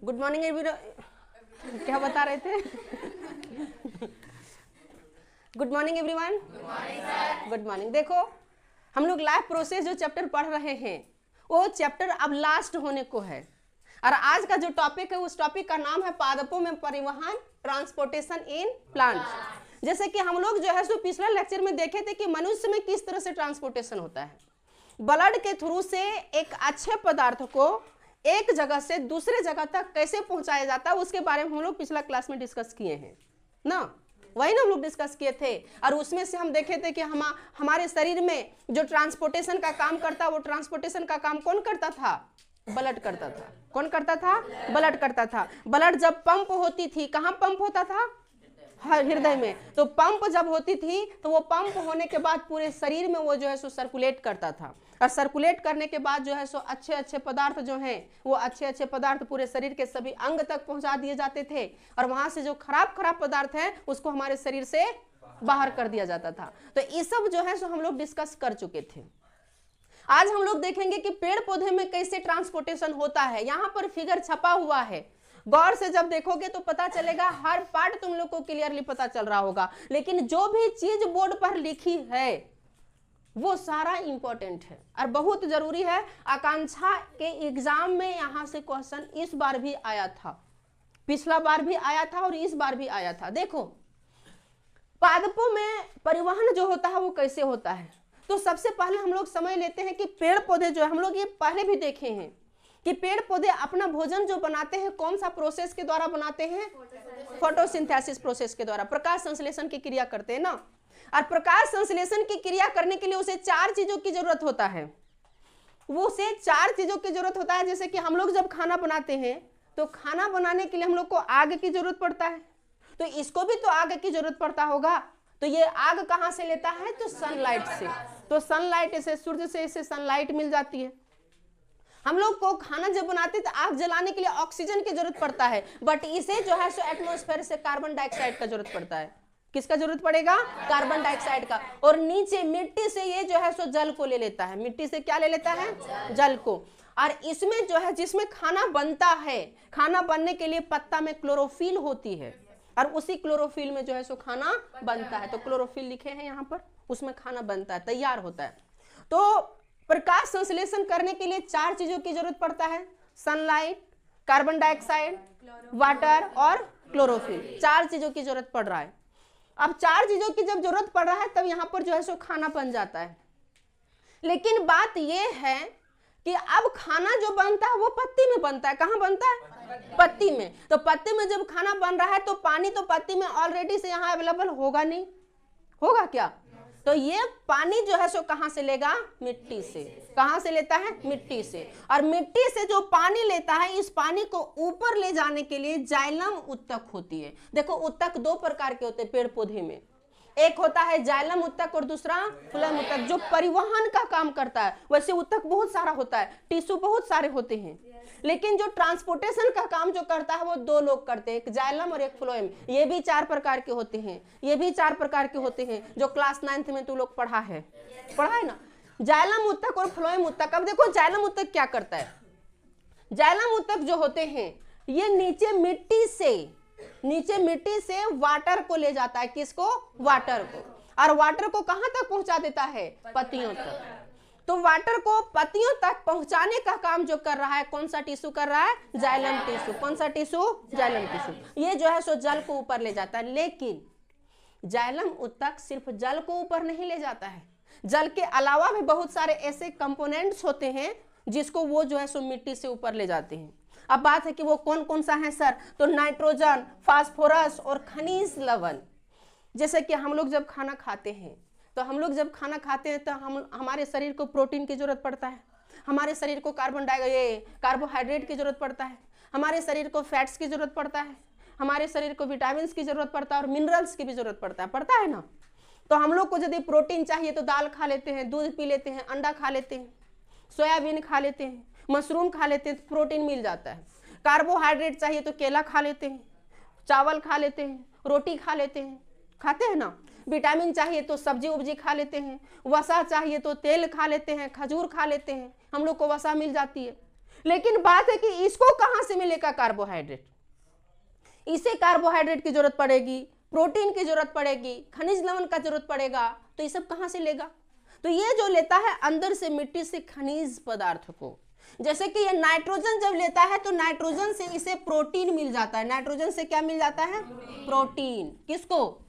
Good morning everyone. क्या बता रहे थे? Good morning everyone. Good morning. देखो हम लोग लाइफ प्रोसेस जो चैप्टर पढ़ रहे हैं वो चैप्टर अब लास्ट होने को है, और आज का जो टॉपिक है उस टॉपिक का नाम है पादपों में परिवहन, ट्रांसपोर्टेशन इन प्लांट। जैसे कि हम लोग जो है सो पिछले लेक्चर में देखे थे कि मनुष्य में किस तरह से ट्रांसपोर्टेशन होता है। ब्लड के थ्रू से एक अच्छे पदार्थ को एक जगह से दूसरे जगह तक कैसे पहुंचाया जाता है उसके बारे में हम लोग पिछला क्लास में डिस्कस किए हैं ना, वही ना हम लोग डिस्कस किए थे। और उसमें से हम देखे थे कि हमारे शरीर में जो ट्रांसपोर्टेशन का काम करता, वो ट्रांसपोर्टेशन का काम कौन करता था? ब्लड करता था। कौन करता था? ब्लड करता था। ब्लड जब पंप होती थी, कहाँ पंप होता था? हृदय में। तो पंप जब होती थी तो वो पंप होने के बाद पूरे शरीर में वो जो है सो सर्कुलेट करता था, और सर्कुलेट करने के बाद जो है सो अच्छे अच्छे पदार्थ जो हैं वो अच्छे अच्छे पदार्थ पूरे शरीर के सभी अंग तक पहुंचा दिए जाते थे, और वहां से जो खराब खराब पदार्थ हैं उसको हमारे शरीर से बाहर कर दिया जाता था। तो ये सब जो है सो हम लोग डिस्कस कर चुके थे। आज हम लोग देखेंगे कि पेड़ पौधे में कैसे ट्रांसपोर्टेशन होता है। यहाँ पर फिगर छपा हुआ है, गौर से जब देखोगे तो पता चलेगा, हर पार्ट तुम लोग को क्लियरली पता चल रहा होगा, लेकिन जो भी चीज बोर्ड पर लिखी है वो सारा इंपॉर्टेंट है और बहुत जरूरी है। आकांक्षा के एग्जाम में यहाँ से क्वेश्चन इस बार भी आया था, पिछला बार भी आया था और इस बार भी आया था। देखो पादपों में परिवहन जो होता है वो कैसे होता है, तो सबसे पहले हम लोग समझ लेते हैं कि पेड़ पौधे जो है, हम लोग ये पहले भी देखे हैं कि पेड़ पौधे अपना भोजन जो बनाते हैं कौन सा प्रोसेस के द्वारा बनाते हैं? फोटोसिंथेसिस प्रोसेस के द्वारा, प्रकाश संश्लेषण की क्रिया करते हैं ना। और प्रकाश संश्लेषण की क्रिया करने के लिए उसे 4 चीजों की जरूरत होता है। वो उसे 4 चीजों की जरूरत होता है। जैसे कि हम लोग जब खाना बनाते हैं तो खाना बनाने के लिए हम लोग को आग की जरूरत पड़ता है, तो इसको भी तो आग की जरूरत पड़ता होगा। तो ये आग कहाँ से लेता है? तो सनलाइट से। तो सनलाइट से, सूर्य से इसे सनलाइट मिल जाती है। हम लोग को खाना जब बनाते तो आग जलाने के लिए ऑक्सीजन की जरूरत पड़ता है, बट इसे जो है सो एटमॉस्फेयर से कार्बन डाइऑक्साइड का जरूरत पड़ता है। किसका जरूरत पड़ेगा? कार्बन डाइऑक्साइड का। और नीचे मिट्टी से ये जो है सो जल को ले लेता है। मिट्टी से क्या ले लेता है? जल को। और इसमें जो है जिसमें खाना बनता है, खाना बनने के लिए पत्ता में क्लोरोफिल होती है, और उसी क्लोरोफिल में जो है सो खाना बनता है। तो क्लोरोफिल लिखे हैं यहाँ पर, उसमें खाना बनता है, तैयार होता है। तो प्रकाश संश्लेषण करने के लिए 4 चीजों की जरूरत पड़ता है, सनलाइट, कार्बन डाइऑक्साइड, वाटर और क्लोरोफिल। 4 चीजों की जरूरत पड़ रहा है। अब 4 चीजों की जब जरूरत पड़ रहा है तब यहाँ पर जो है सो खाना बन जाता है। लेकिन बात यह है कि अब खाना जो बनता है वो पत्ती में बनता है। कहाँ बनता है? पत्ती में। तो पत्ती में जब खाना बन रहा है तो पानी तो पत्ती में ऑलरेडी से यहाँ अवेलेबल होगा नहीं, होगा क्या? तो ये पानी जो है सो कहां से लेगा? मिट्टी से। कहां से लेता है? मिट्टी से। और मिट्टी से जो पानी लेता है, इस पानी को ऊपर ले जाने के लिए जाइलम उत्तक होती है। देखो उत्तक 2 प्रकार के होते हैं पेड़ पौधे में, एक होता है जाइलम उत्तक और दूसरा फ्लोएम उत्तक, जो परिवहन का काम करता है। वैसे उत्तक बहुत सारा होता है, टिश्यू बहुत सारे होते हैं, लेकिन जो ट्रांसपोर्टेशन का काम जो करता है वो 2 लोग करते हैं, एक जाइलम और एक फ्लोएम। ये भी 4 प्रकार के होते हैं, ये भी 4 प्रकार के होते हैं, जो क्लास 9th में तू लोग पढ़ा है ना, जाइलम उत्तक और फ्लोएम उत्तक। अब देखो जाइलम उत्तक क्या करता है। जाइलम उत्तक जो होते हैं ये नीचे मिट्टी से वाटर को ले जाता है। किसको? वाटर को। और वाटर को कहां तक पहुंचा देता है? पत्तियों तक। तो वाटर को पत्तियों तक पहुंचाने का काम जो कर रहा है, कौन सा टिश्यू कर रहा है? Xylem tissue. कौन सा टिश्यू? Xylem tissue. ये जो है सो जल को ऊपर ले जाता है। लेकिन जाइलम उत्तक सिर्फ जल को ऊपर नहीं ले जाता है, जल के अलावा भी बहुत सारे ऐसे कंपोनेंट्स होते हैं जिसको वो जो है सो मिट्टी से ऊपर ले जाते हैं। अब बात है कि वो कौन कौन सा है सर? तो नाइट्रोजन, फास्फोरस और खनिज लवण। जैसे कि हम लोग जब खाना खाते हैं तो हमारे शरीर को प्रोटीन की जरूरत पड़ता है, हमारे शरीर को कार्बोहाइड्रेट की जरूरत पड़ता है, हमारे शरीर को फैट्स की जरूरत पड़ता है, हमारे शरीर को विटामिन की जरूरत पड़ता है और मिनरल्स की भी जरूरत पड़ता है ना। तो हम लोग को यदि प्रोटीन चाहिए तो दाल खा लेते हैं, दूध पी लेते हैं, अंडा खा लेते हैं, सोयाबीन खा लेते हैं, मशरूम खा लेते हैं, तो प्रोटीन मिल जाता है। कार्बोहाइड्रेट चाहिए तो केला खा लेते हैं, चावल खा लेते हैं, रोटी खा लेते हैं, खाते हैं ना। विटामिन चाहिए तो सब्जी उब्जी खा लेते हैं, वसा चाहिए तो तेल खा लेते हैं, खजूर खा लेते हैं, हम लोग को वसा मिल जाती है। लेकिन बात है कि इसको कहां से मिलेगा कार्बोहाइड्रेट, इसे कार्बोहाइड्रेट की जरूरत पड़ेगी, प्रोटीन की जरूरत पड़ेगी, खनिज लवण का जरूरत पड़ेगा, तो ये सब कहां से लेगा? तो ये जो लेता है अंदर से मिट्टी से खनिज पदार्थ को, जैसे कि ये नाइट्रोजन जब लेता है तो नाइट्रोजन से इसे प्रोटीन मिल जाता है। नाइट्रोजन से क्या मिल जाता है? प्रोटीन। किसको?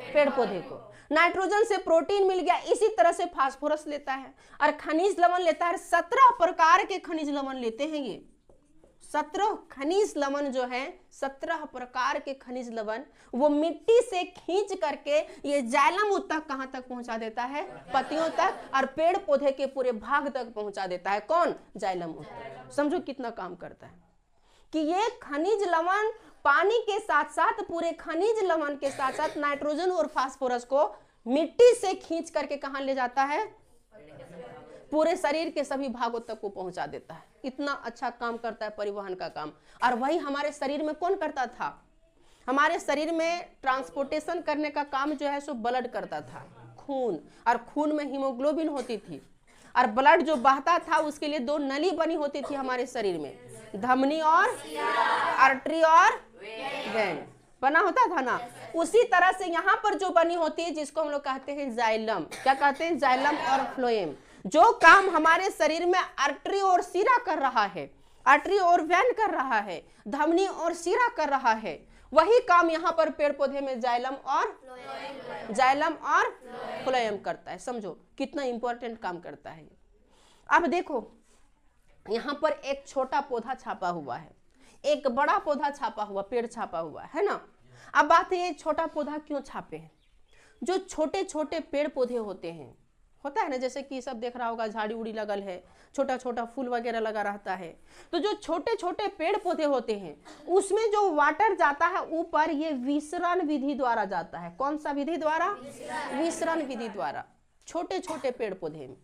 पेड़ पौधे को। नाइट्रोजन से प्रोटीन मिल गया। इसी तरह से फास्फोरस लेता है और खनिज लवण लेता है। 17 प्रकार के खनिज लवण लेते हैं ये। 17 खनिज लवण जो है, 17 प्रकार के खनिज लवण वो मिट्टी से खींच करके ये जाइलम तक कहां तक पहुंचा देता है? पत्तियों तक, और पेड़ पौधे के पूरे भाग तक पहुंचा देता है। कौन? जाइलम। समझो कितना काम करता है कि ये खनिज लवण पानी के साथ साथ, पूरे खनिज लवण के साथ साथ नाइट्रोजन और फास्फोरस को मिट्टी से खींच करके कहां ले जाता है? पूरे शरीर के सभी भागों तक वो पहुंचा देता है। इतना अच्छा काम करता है परिवहन का काम। और वही हमारे शरीर में कौन करता था? हमारे शरीर में ट्रांसपोर्टेशन करने का काम जो है सो ब्लड करता था, खून। और खून में हीमोग्लोबिन होती थी, और ब्लड जो बहता था उसके लिए 2 नली बनी होती थी हमारे शरीर में, धमनी और आर्टरी और वेन बना होता था ना। उसी तरह से यहाँ पर जो बनी होती है जिसको हम लोग कहते हैं जाइलम। क्या कहते हैं? जाइलम और फ्लोएम। जो काम हमारे शरीर में आर्टरी और शिरा कर रहा है, आर्टरी और वेन कर रहा है, धमनी और शिरा कर रहा है, वही काम यहाँ पर पेड़ पौधे में जाइलम और फ्लोएम करता है। समझो कितना इंपॉर्टेंट काम करता है। अब देखो यहाँ पर एक छोटा पौधा छापा हुआ है, एक बड़ा पौधा छापा हुआ, पेड़ छापा हुआ है ना। अब बात है छोटा पौधा क्यों छापे हैं? जो छोटे छोटे पेड़ पौधे होते हैं, होता है ना, जैसे कि सब देख रहा होगा झाड़ी उड़ी लगल है, छोटा छोटा फूल वगैरह लगा रहता है, तो जो छोटे छोटे पेड़ पौधे होते हैं उसमें जो वाटर जाता है ऊपर, ये विसरण विधि द्वारा जाता है। कौन सा विधि द्वारा? विसरण विधि द्वारा, छोटे छोटे पेड़ पौधे में।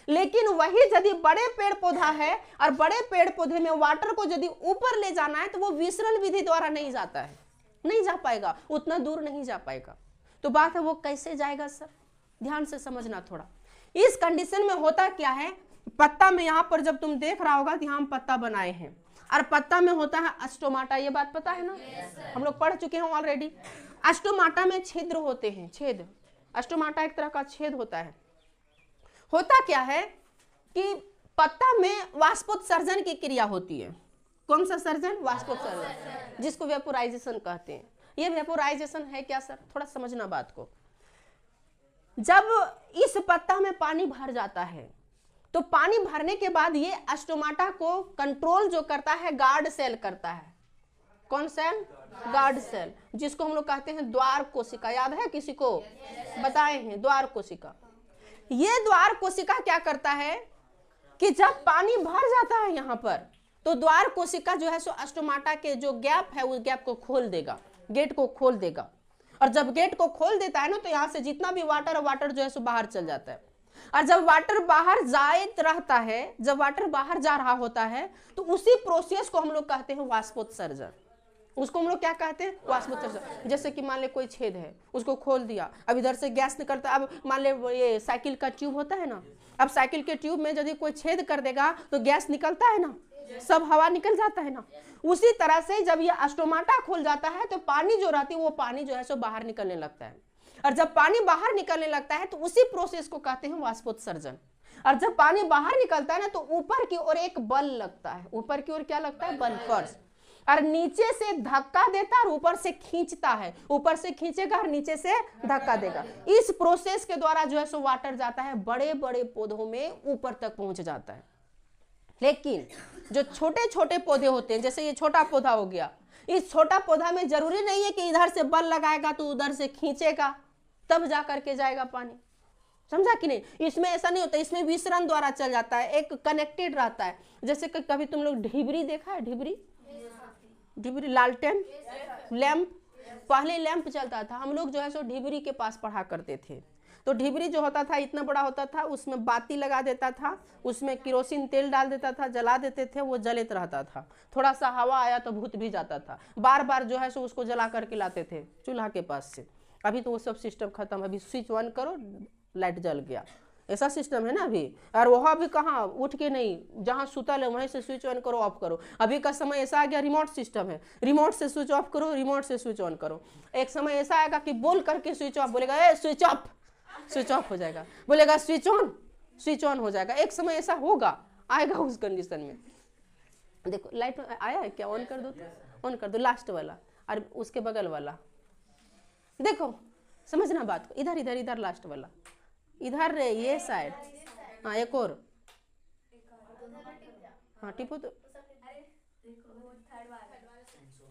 लेकिन वही यदि बड़े पेड़ पौधा है और बड़े पेड़ पौधे में वाटर को यदि ऊपर ले जाना है तो वो विसरण विधि द्वारा नहीं जाता है, नहीं जा पाएगा, उतना दूर नहीं जा पाएगा। तो बात है वो कैसे जाएगा सर? ध्यान से समझना थोड़ा। इस कंडीशन में होता क्या है, पत्ता में यहाँ पर जब तुम देख रहा होगा तो यहाँ पत्ता बनाए हैं, और पत्ता में होता है अस्टोमाटा। ये बात पता है ना? हम लोग पढ़ चुके हैं ऑलरेडी। अस्टोमाटा में छिद्र होते हैं, छेद। अस्टोमाटा एक तरह का छेद होता है। होता क्या है कि पत्ता में वाष्पोत्सर्जन की क्रिया होती है। कौन सा सर्जन? वाष्पोत्सर्जन, जिसको वेपोराइजेशन कहते हैं। ये वेपोराइजेशन है क्या सर? थोड़ा समझना बात को। जब इस पत्ता में पानी भर जाता है तो पानी भरने के बाद ये अस्टोमाटा को कंट्रोल जो करता है गार्ड सेल करता है। कौन सेल? गार्ड सेल, जिसको हम लोग कहते हैं द्वार कोशिका। याद है किसी को? बताए हैं द्वार कोशिका। ये द्वार कोशिका क्या करता है कि जब पानी भर जाता है यहाँ पर, तो द्वार कोशिका जो है सो अस्टोमाटा के जो गैप है उस गैप को खोल देगा, गेट को खोल देगा। और जब गेट को खोल देता है ना तो यहाँ से जितना भी वाटर जो है सो बाहर चल जाता है। और जब वाटर बाहर जायत रहता है, जब वाटर बाहर जा रहा होता है, तो उसी प्रोसेस को हम लोग कहते हैं वाष्पोत्सर्जन। उसको हम लोग क्या कहते हैं? वाष्पोत्सर्जन। जैसे कि मान ले कोई छेद है, उसको खोल दिया, अब इधर से गैस निकलता है। अब मान ले ये साइकिल का ट्यूब होता है ना, अब साइकिल के ट्यूब में यदि कोई छेद कर देगा तो गैस निकलता है ना, सब हवा निकल जाता है ना। उसी तरह से जब ये अस्टोमाटा खुल जाता है तो पानी जो रहती है वो पानी जो है सो बाहर निकलने लगता है। और जब पानी बाहर निकलने लगता है तो उसी प्रोसेस को कहते हैं वाष्पोत्सर्जन। और जब पानी बाहर निकलता है ना तो ऊपर की ओर एक बल लगता है। ऊपर की ओर क्या लगता है? बल, फोर्स। और नीचे से धक्का देता है और ऊपर से खींचता है। ऊपर से खींचेगा और नीचे से धक्का देगा। इस प्रोसेस के द्वारा जो है सो वाटर जाता है बड़े बड़े पौधों में, ऊपर तक पहुंच जाता है। लेकिन जो छोटे छोटे पौधे होते हैं, जैसे ये छोटा पौधा हो गया, इस छोटा पौधा में जरूरी नहीं है कि इधर से बल लगाएगा तो उधर से खींचेगा तब जा करके जाएगा पानी। समझा कि नहीं? इसमें ऐसा नहीं होता, इसमें विसरण द्वारा चल जाता है, एक कनेक्टेड रहता है। जैसे कि कभी तुम लोग ढिबरी देखा है? ढिबरी, ढिबरी, लालटेन, लैंप। पहले लैंप चलता था, हम लोग जो है सो ढिबरी के पास पढ़ा करते थे। तो ढिबरी जो होता था इतना बड़ा होता था, उसमें बाती लगा देता था, उसमें केरोसिन तेल डाल देता था, जला देते थे, वो जलित रहता था। थोड़ा सा हवा आया तो भूत भी जाता था। बार बार जो है सो उसको जला करके लाते थे चूल्हा के पास से। अभी तो वो सब सिस्टम खत्म। अभी स्विच ऑन करो, लाइट जल गया, ऐसा सिस्टम है ना अभी। और वहाँ भी कहाँ उठ के नहीं, जहाँ सुतल है वहीं से स्विच ऑन करो ऑफ करो। अभी का समय ऐसा आ गया रिमोट सिस्टम है, रिमोट से स्विच ऑफ करो, रिमोट से स्विच ऑन करो। एक समय ऐसा आएगा कि बोल करके स्विच ऑफ बोलेगा, ए स्विच ऑफ, स्विच ऑफ हो जाएगा, बोलेगा स्विच ऑन, स्विच ऑन हो जाएगा। एक समय ऐसा होगा, आएगा उस कंडीशन में। देखो लाइट आया है क्या, ऑन कर दो, ऑन कर दो, लास्ट वाला और उसके बगल वाला। देखो समझना बात को, इधर इधर इधर लास्ट वाला, इधर रे ये साइड, हाँ एक और, हाँ टिपो तो,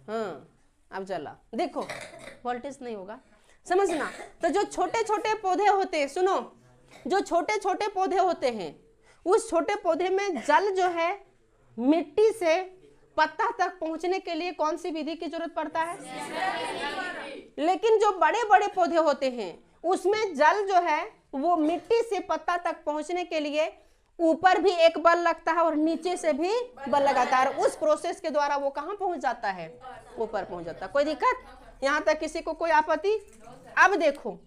हाँ अब जला। देखो वोल्टेज नहीं होगा, समझना। तो जो छोटे छोटे पौधे होते हैं, सुनो, जो छोटे छोटे पौधे होते हैं, उस छोटे पौधे में जल जो है मिट्टी से पत्ता तक पहुंचने के लिए कौन सी विधि की जरूरत पड़ता है? लेकिन जो बड़े बड़े पौधे होते हैं उसमें जल जो है वो मिट्टी से पत्ता तक पहुंचने के लिए ऊपर भी एक बल लगता है और नीचे से भी बल लगाता है, और उस प्रोसेस के द्वारा वो कहाँ पहुंच जाता है? ऊपर पहुंच जाता है। कोई दिक्कत यहाँ तक? किसी को कोई आपत्ति? अब देखो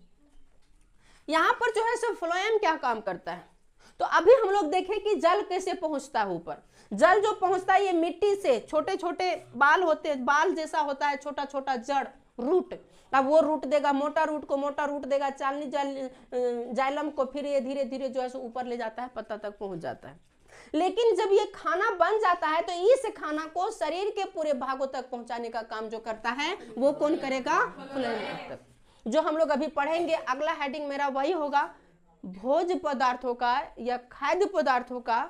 यहाँ पर जो है सो फ्लोएम क्या काम करता है। तो अभी हम लोग देखें कि जल कैसे पहुंचता है ऊपर। जल जो पहुंचता है ये मिट्टी से, छोटे छोटे बाल होते हैं, बाल जैसा होता है छोटा छोटा जड़, रूट। अब वो रूट देगा मोटा रूट को, मोटा रूट देगा चालनी जाइलम को, फिर ये धीरे धीरे जो है सो ऊपर ले जाता है, पत्ता तक पहुंच जाता है। लेकिन जब ये खाना बन जाता है तो इस खाना को शरीर के पूरे भागों तक पहुंचाने का काम जो करता है वो कौन करेगा? फ्लोएम। जो हम लोग अभी पढ़ेंगे, अगला हेडिंग मेरा वही होगा, भोज्य पदार्थों का या खाद्य पदार्थों का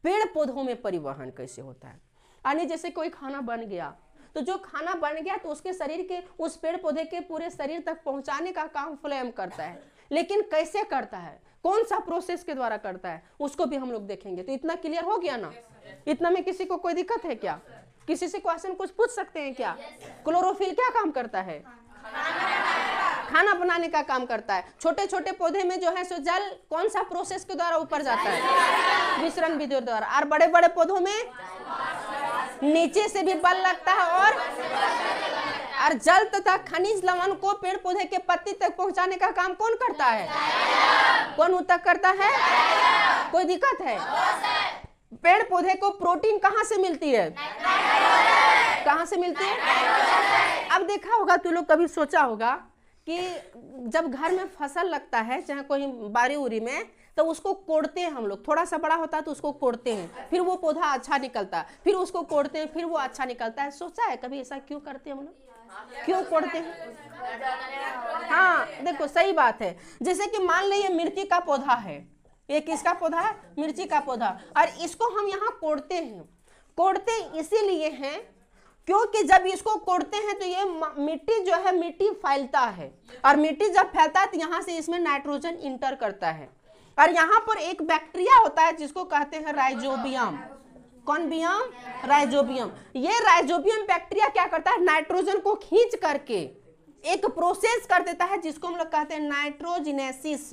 पेड़ पौधों में परिवहन कैसे होता है। यानी जैसे कोई खाना बन गया, तो जो खाना बन गया तो उसके शरीर के, उस पेड़ पौधे के पूरे शरीर तक पहुंचाने का काम फ्लोएम करता है। लेकिन कैसे करता है, कौन सा प्रोसेस के द्वारा करता है, उसको भी हम लोग देखेंगे। तो इतना क्लियर हो गया ना? इतना में किसी को कोई दिक्कत है क्या? किसी से क्वेश्चन कुछ पूछ सकते हैं क्या? क्लोरोफिल क्या काम करता है? खाना बनाने का काम करता है। छोटे छोटे पौधे में जो है सो जल कौन सा प्रोसेस के द्वारा ऊपर जाता है? विसरण विधि द्वारा। और बड़े बड़े पौधों में नीचे से भी बल लगता है, और जल तथा खनिज लवण को पेड़ पौधे के पत्ती तक पहुंचाने का काम कौन करता है? कौन तक करता है? कोई दिक्कत है? पेड़ पौधे को प्रोटीन कहाँ से मिलती है? कहाँ से मिलती है? अब देखा होगा, तू लोग कभी सोचा होगा कि जब घर में फसल लगता है, चाहे कोई बारी उरी में, तो उसको कोड़ते हैं हम लोग। थोड़ा सा बड़ा होता है तो उसको कोड़ते हैं, फिर वो पौधा अच्छा निकलता है, फिर उसको कोड़ते हैं, फिर वो अच्छा निकलता है। सोचा है कभी ऐसा क्यों करते हैं हम लोग? क्यों कोड़ते हैं? हाँ देखो सही बात है। जैसे कि मान लीजिए मिर्ची का पौधा है, ये किसका पौधा है? मिर्ची का पौधा। और इसको हम यहाँ कोड़ते हैं। कोड़ते इसीलिए हैं क्योंकि जब इसको कोड़ते हैं तो ये मिट्टी जो है, मिट्टी फैलता है, और मिट्टी जब फैलता है तो यहाँ से इसमें नाइट्रोजन इंटर करता है, और यहाँ पर एक बैक्टीरिया होता है जिसको कहते हैं राइजोबियम। कौन बियम? राइजोबियम। ये राइजोबियम बैक्टीरिया क्या करता है? नाइट्रोजन को खींच करके एक प्रोसेस कर देता है जिसको हम लोग कहते हैं नाइट्रोजिनेसिस।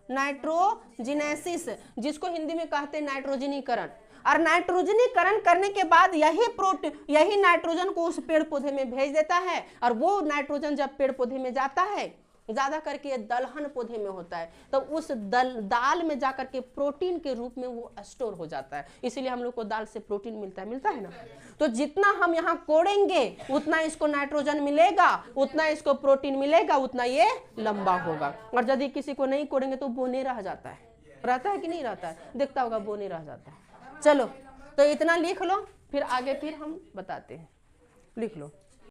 नाइट्रोजिनेसिस, जिसको हिंदी में कहते हैं नाइट्रोजनीकरण। और नाइट्रोजनीकरण करने के बाद यही नाइट्रोजन को उस पेड़ पौधे में भेज देता है, और वो नाइट्रोजन जब पेड़ पौधे में जाता है, ज्यादा करके ये दलहन पौधे में होता है, तो उस दाल में जाकर के प्रोटीन के रूप में वो स्टोर हो जाता है। इसीलिए हम लोग को दाल से प्रोटीन मिलता है ना। तो जितना हम यहाँ कोड़ेंगे उतना इसको नाइट्रोजन मिलेगा, उतना इसको प्रोटीन मिलेगा, उतना ये लंबा होगा। और यदि किसी को नहीं कोड़ेंगे तो बोने रह जाता है। रहता है कि नहीं रहता है? देखता होगा बोने रह जाता है। चलो तो इतना लिख लो, फिर आगे फिर हम बताते हैं। लिख लो।